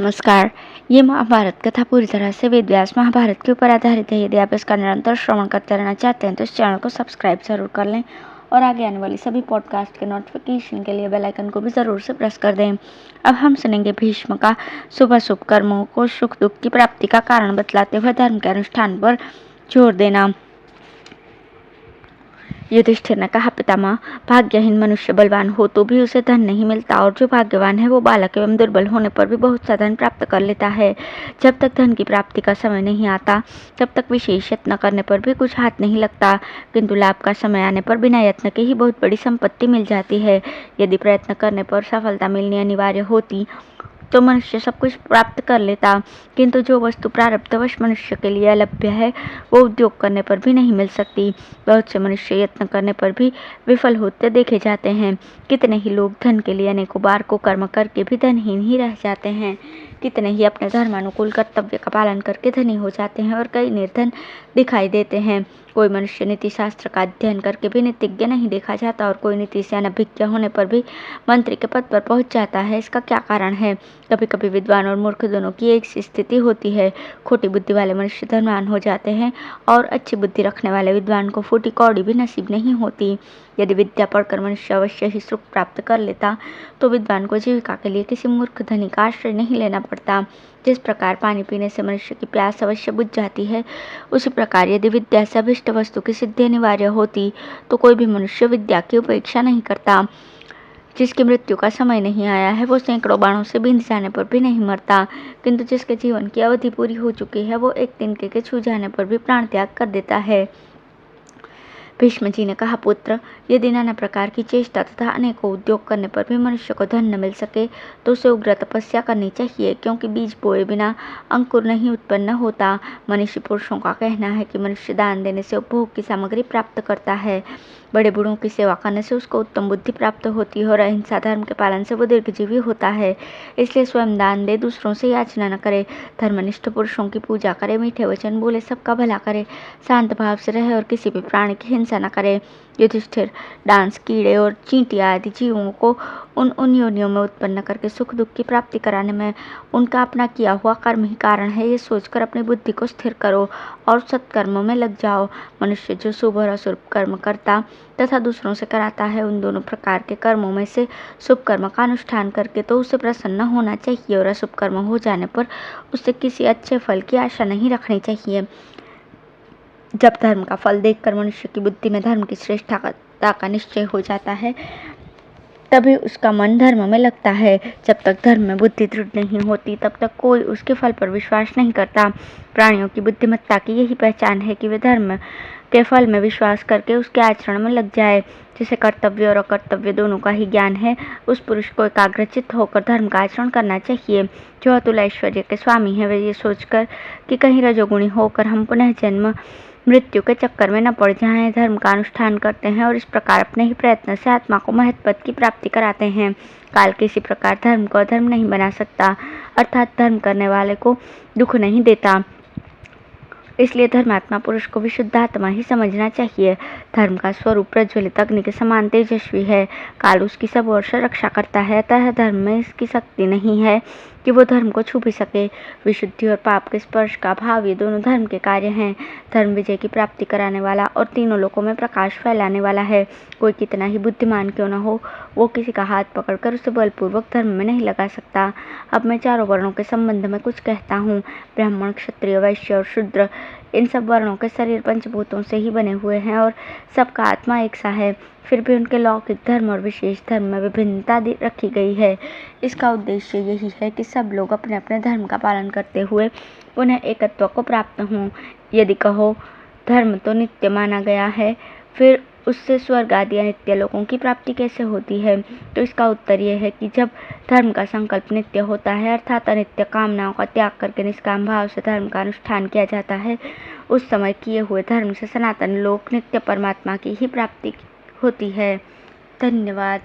नमस्कार। ये महाभारत कथा पूरी तरह से वेद व्यास महाभारत के ऊपर आधारित है। यदि आप इसका निरंतर श्रवण करते रहना चाहते हैं तो इस चैनल को सब्सक्राइब जरूर कर लें और आगे आने वाली सभी पॉडकास्ट के नोटिफिकेशन के लिए बेल आइकन को भी जरूर से प्रेस कर दें। अब हम सुनेंगे भीष्म का शुभ कर्मों को सुख दुख की प्राप्ति का कारण बतलाते हुए धर्म के अनुष्ठान पर जोर देना। युधिष्ठिर ने कहा, पितामह, भाग्यहीन मनुष्य बलवान हो तो भी उसे धन नहीं मिलता और जो भाग्यवान है वो बालक एवं दुर्बल होने पर भी बहुत सा धन प्राप्त कर लेता है। जब तक धन की प्राप्ति का समय नहीं आता तब तक विशेष यत्न करने पर भी कुछ हाथ नहीं लगता, किंतु लाभ का समय आने पर बिना यत्न के ही बहुत बड़ी संपत्ति मिल जाती है। यदि प्रयत्न करने पर सफलता मिलनी अनिवार्य होती तो मनुष्य सब कुछ प्राप्त कर लेता, किंतु जो वस्तु प्रारब्धवश मनुष्य के लिए अलभ्य है वो उद्योग करने पर भी नहीं मिल सकती। बहुत से मनुष्य यत्न करने पर भी विफल होते देखे जाते हैं। कितने ही लोग धन के लिए अनेकों बार को कर्म करके भी धनहीन ही रह जाते हैं। कितने ही अपने धर्मानुकूल कर्तव्य का पालन करके धनी हो जाते हैं और कई निर्धन दिखाई देते हैं। कोई मनुष्य नीति शास्त्र का अध्ययन करके भी नीतिज्ञ नहीं देखा जाता और कोई नीति से अनभिज्ञ होने पर भी मंत्री के पद पर पहुंच जाता है। इसका क्या कारण है? कभी कभी विद्वान और मूर्ख दोनों की एक सी स्थिति होती है। खोटी बुद्धि वाले मनुष्य धनवान हो जाते हैं और अच्छी बुद्धि रखने वाले विद्वान को फूटी कौड़ी भी नसीब नहीं होती। यदि विद्या पढ़कर मनुष्य अवश्य ही सुख प्राप्त कर लेता तो विद्वान को जीविका के लिए किसी मूर्ख धनी का आश्रय नहीं लेना पड़ता। जिस प्रकार पानी पीने से मनुष्य की प्यास अवश्य बुझ जाती है, उसी प्रकार यदि विद्या से अभिष्ट वस्तु की सिद्धि अनिवार्य होती तो कोई भी मनुष्य विद्या की उपेक्षा नहीं करता। जिसकी मृत्यु का समय नहीं आया है वो सैकड़ों बाणों से बिंध जाने पर भी नहीं मरता, किंतु जिसके जीवन की अवधि पूरी हो चुकी है वो एक तिनके के छू जाने पर भी प्राण त्याग कर देता है। भीष्म जी ने कहा, पुत्र, यदि नाना प्रकार की चेष्टा तथा अनेकों उद्योग करने पर भी मनुष्य को धन न मिल सके तो उसे उग्र तपस्या करनी चाहिए, क्योंकि बीज बोए बिना अंकुर नहीं उत्पन्न होता। मनीषी पुरुषों का कहना है कि मनुष्य दान देने से उपभोग की सामग्री प्राप्त करता है, बड़े बूढ़ों की सेवा करने से उसको उत्तम बुद्धि प्राप्त होती है और अहिंसा धर्म के पालन से वो दीर्घजीवी होता है। इसलिए स्वयं दान दे, दूसरों से याचना न करे, धर्मनिष्ठ पुरुषों की पूजा करे, मीठे वचन बोले, सबका भला करे, शांत भाव से रहे और किसी भी प्राणी की हिंसा न करे। युधिष्ठिर, डांस, कीड़े और चींटियां आदि जीवों को उन योनियों में उत्पन्न करके सुख दुख की प्राप्ति कराने में उनका अपना किया हुआ कर्म ही कारण है, ये सोचकर अपनी बुद्धि को स्थिर करो और सत्कर्मों में लग जाओ। मनुष्य जो शुभ और अशुभ कर्म करता तथा दूसरों से कराता है, उन दोनों प्रकार के कर्मों में से शुभ कर्म का अनुष्ठान करके तो उसे प्रसन्न होना चाहिए और अशुभ कर्म हो जाने पर उससे किसी अच्छे फल की आशा नहीं रखनी चाहिए। जब धर्म का फल देखकर मनुष्य की बुद्धि में धर्म की श्रेष्ठता का निश्चय हो जाता है तभी उसका मन धर्म में लगता है। जब तक धर्म में बुद्धि दृढ़ नहीं होती तब तक कोई उसके फल पर विश्वास नहीं करता। प्राणियों की बुद्धिमत्ता की यही पहचान है कि वे धर्म के फल में विश्वास करके उसके आचरण में लग जाए। जिसे कर्तव्य और अकर्तव्य दोनों का ही ज्ञान है, उस पुरुष को एकाग्रचित्त होकर धर्म का आचरण करना चाहिए। जो अतुल ऐश्वर्य के स्वामी हैं वे ये सोचकर कि कहीं रजोगुणी होकर हम पुनः जन्म मृत्यु के चक्कर में न पड़ जाएं, धर्म का अनुष्ठान करते हैं और इस प्रकार अपने ही प्रयत्न से आत्मा को महत् पद की प्राप्ति कराते हैं। काल किसी प्रकार धर्म को अधर्म नहीं बना सकता, अर्थात धर्म करने वाले को दुख नहीं देता। इसलिए धर्मात्मा पुरुष को विशुद्ध आत्मा ही समझना चाहिए। धर्म का स्वरूप प्रज्वलित अग्नि के समान तेजस्वी है। काल उसकी सब ओर से रक्षा करता है, अतः धर्म में इसकी शक्ति नहीं है कि वो धर्म को छू भी सके। विशुद्धि और पाप के स्पर्श का भाव ये दोनों धर्म के कार्य हैं। धर्म विजय की प्राप्ति कराने वाला और तीनों लोकों में प्रकाश फैलाने वाला है। कोई कितना ही बुद्धिमान क्यों न हो, वो किसी का हाथ पकड़कर उसे बलपूर्वक धर्म में नहीं लगा सकता। अब मैं चारों वर्णों के संबंध में कुछ कहता हूँ। ब्राह्मण, क्षत्रिय, वैश्य और शूद्र, इन सब वर्णों के शरीर पंचभूतों से ही बने हुए हैं और सबका आत्मा एक सा है। फिर भी उनके लौकिक धर्म और विशेष धर्म में विभिन्नता रखी गई है। इसका उद्देश्य यही है कि सब लोग अपने अपने धर्म का पालन करते हुए पुनः एकत्व को प्राप्त हों। यदि कहो धर्म तो नित्य माना गया है, फिर उससे स्वर्ग आदि अनित्य लोगों की प्राप्ति कैसे होती है? तो इसका उत्तर यह है कि जब धर्म का संकल्प नित्य होता है, अर्थात अनित्य कामनाओं का त्याग करके निष्काम भाव से धर्म का अनुष्ठान किया जाता है, उस समय किए हुए धर्म से सनातन लोक नित्य परमात्मा की ही प्राप्ति होती है। धन्यवाद।